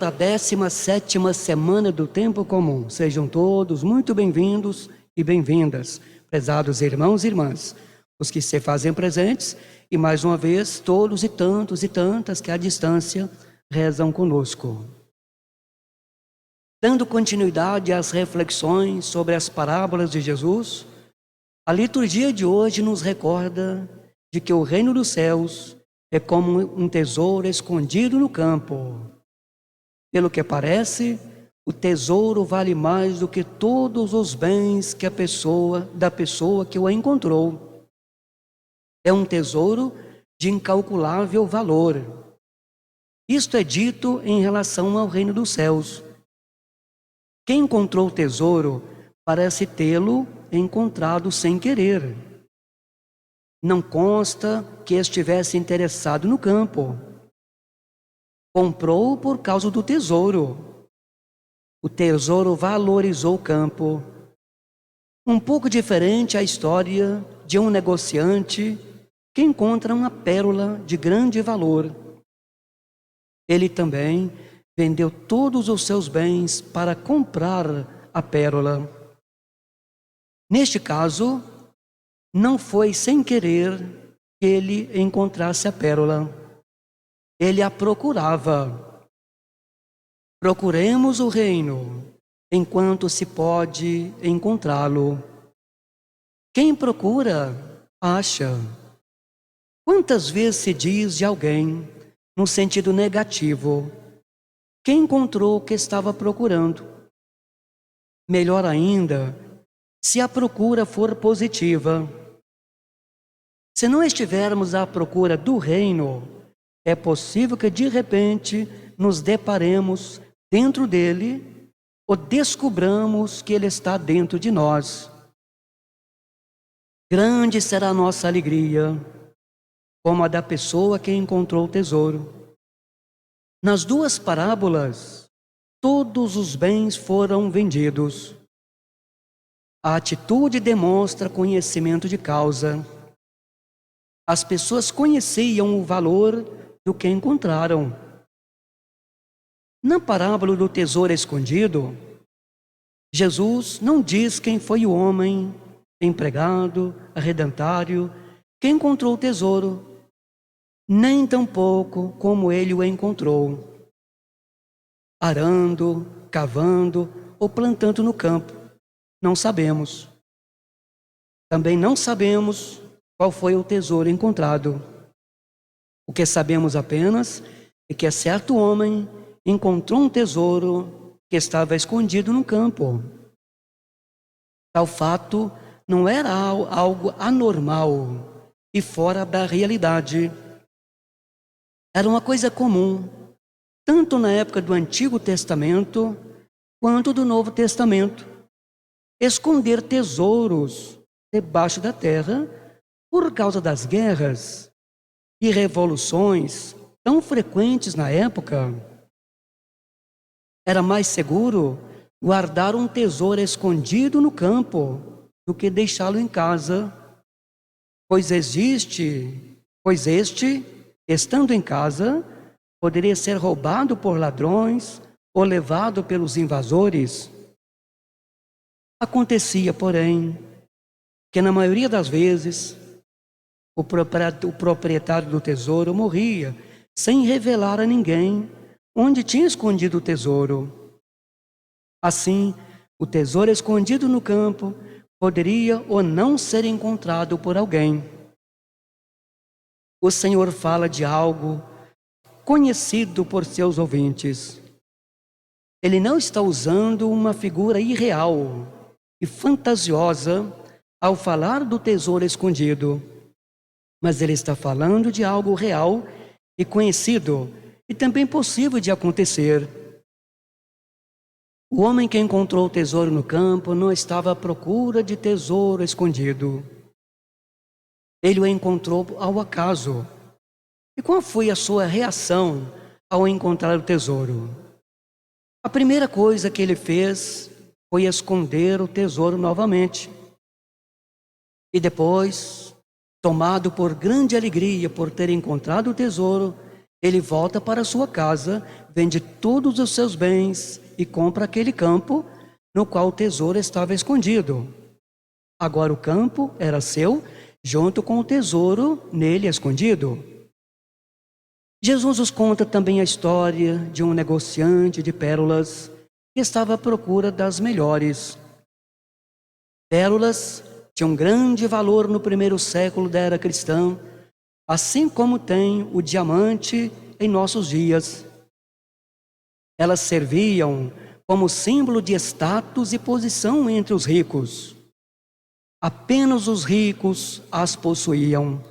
A 17ª semana do Tempo Comum. Sejam todos muito bem-vindos e bem-vindas, prezados irmãos e irmãs, os que se fazem presentes e, mais uma vez, todos e tantos e tantas que à distância rezam conosco. Dando continuidade às reflexões sobre as parábolas de Jesus, a liturgia de hoje nos recorda de que o reino dos céus é como um tesouro escondido no campo. Pelo que parece, o tesouro vale mais do que todos os bens que da pessoa que o encontrou. É um tesouro de incalculável valor. Isto é dito em relação ao reino dos céus. Quem encontrou o tesouro parece tê-lo encontrado sem querer. Não consta que estivesse interessado no campo. Comprou por causa do tesouro. O tesouro valorizou o campo. Um pouco diferente a história de um negociante que encontra uma pérola de grande valor. Ele também vendeu todos os seus bens para comprar a pérola. Neste caso, não foi sem querer que ele encontrasse a pérola. Ele a procurava. Procuremos o reino enquanto se pode encontrá-lo. Quem procura, acha. Quantas vezes se diz de alguém, no sentido negativo, que encontrou o que estava procurando? Melhor ainda, se a procura for positiva. Se não estivermos à procura do reino, é possível que de repente nos deparemos dentro dele ou descobramos que ele está dentro de nós. Grande será a nossa alegria, como a da pessoa que encontrou o tesouro. Nas duas parábolas, todos os bens foram vendidos. A atitude demonstra conhecimento de causa. As pessoas conheciam o valor do que encontraram. Na parábola do tesouro escondido, Jesus não diz quem foi o homem, empregado, arredentário, que encontrou o tesouro, nem tampouco como ele o encontrou, arando, cavando ou plantando no campo. Não sabemos. Também não sabemos qual foi o tesouro encontrado. O que sabemos apenas é que certo homem encontrou um tesouro que estava escondido no campo. Tal fato não era algo anormal e fora da realidade. Era uma coisa comum, tanto na época do Antigo Testamento quanto do Novo Testamento, esconder tesouros debaixo da terra por causa das guerras e revoluções tão frequentes na época. Era mais seguro guardar um tesouro escondido no campo do que deixá-lo em casa, pois este, estando em casa, poderia ser roubado por ladrões ou levado pelos invasores. Acontecia, porém, que na maioria das vezes o proprietário do tesouro morria sem revelar a ninguém onde tinha escondido o tesouro. Assim, o tesouro escondido no campo poderia ou não ser encontrado por alguém. O Senhor fala de algo conhecido por seus ouvintes. Ele não está usando uma figura irreal e fantasiosa ao falar do tesouro escondido, mas ele está falando de algo real e conhecido e também possível de acontecer. O homem que encontrou o tesouro no campo não estava à procura de tesouro escondido. Ele o encontrou ao acaso. E qual foi a sua reação ao encontrar o tesouro? A primeira coisa que ele fez foi esconder o tesouro novamente. E depois, tomado por grande alegria por ter encontrado o tesouro, Ele volta para sua casa, vende todos os seus bens e compra aquele campo no qual o tesouro estava escondido. Agora o campo era seu, junto com o tesouro nele escondido. Jesus nos conta também a história de um negociante de pérolas que estava à procura das melhores. Pérolas tinham grande valor no primeiro século da era cristã, assim como tem o diamante em nossos dias. Elas serviam como símbolo de status e posição entre os ricos. Apenas os ricos as possuíam.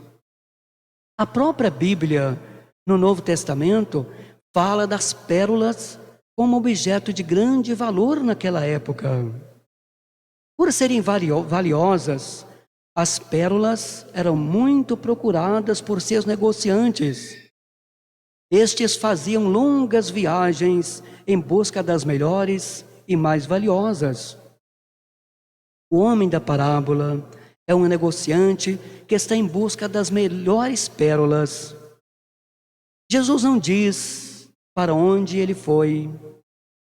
A própria Bíblia, no Novo Testamento, fala das pérolas como objeto de grande valor naquela época. Por serem valiosas, as pérolas eram muito procuradas por seus negociantes. Estes faziam longas viagens em busca das melhores e mais valiosas. O homem da parábola é um negociante que está em busca das melhores pérolas. Jesus não diz para onde ele foi,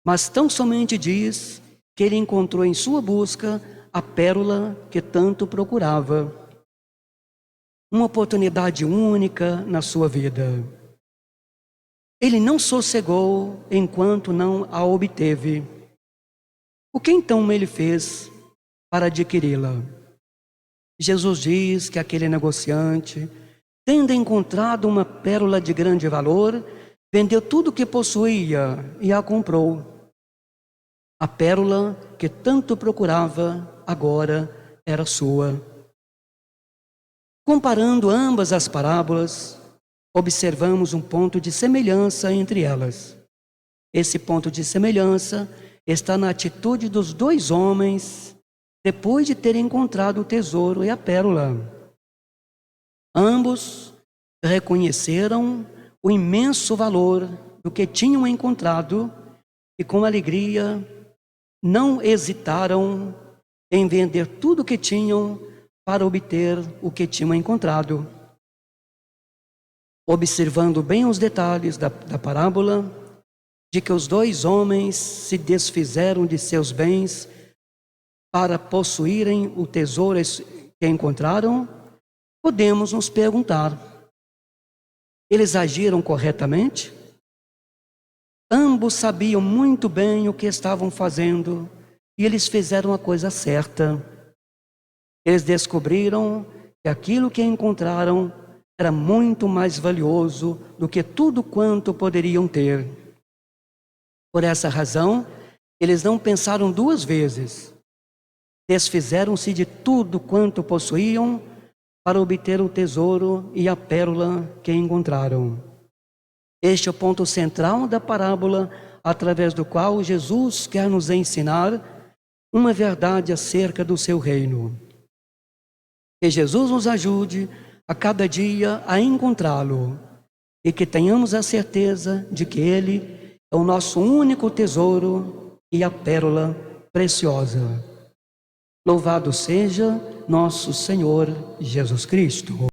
mas tão somente diz que ele encontrou em sua busca a pérola que tanto procurava. Uma oportunidade única na sua vida. Ele não sossegou enquanto não a obteve. O que então ele fez para adquiri-la? Jesus diz que aquele negociante, tendo encontrado uma pérola de grande valor, vendeu tudo o que possuía e a comprou. A pérola que tanto procurava agora era sua. Comparando ambas as parábolas, observamos um ponto de semelhança entre elas. Esse ponto de semelhança está na atitude dos dois homens depois de terem encontrado o tesouro e a pérola. Ambos reconheceram o imenso valor do que tinham encontrado e com alegria não hesitaram em vender tudo o que tinham para obter o que tinham encontrado. Observando bem os detalhes da parábola, de que os dois homens se desfizeram de seus bens para possuírem o tesouro que encontraram, podemos nos perguntar: eles agiram corretamente? Ambos sabiam muito bem o que estavam fazendo e eles fizeram a coisa certa. Eles descobriram que aquilo que encontraram era muito mais valioso do que tudo quanto poderiam ter. Por essa razão, eles não pensaram duas vezes. Desfizeram-se de tudo quanto possuíam para obter o tesouro e a pérola que encontraram. Este é o ponto central da parábola, através do qual Jesus quer nos ensinar uma verdade acerca do seu reino. Que Jesus nos ajude a cada dia a encontrá-lo e que tenhamos a certeza de que Ele é o nosso único tesouro e a pérola preciosa. Louvado seja nosso Senhor Jesus Cristo.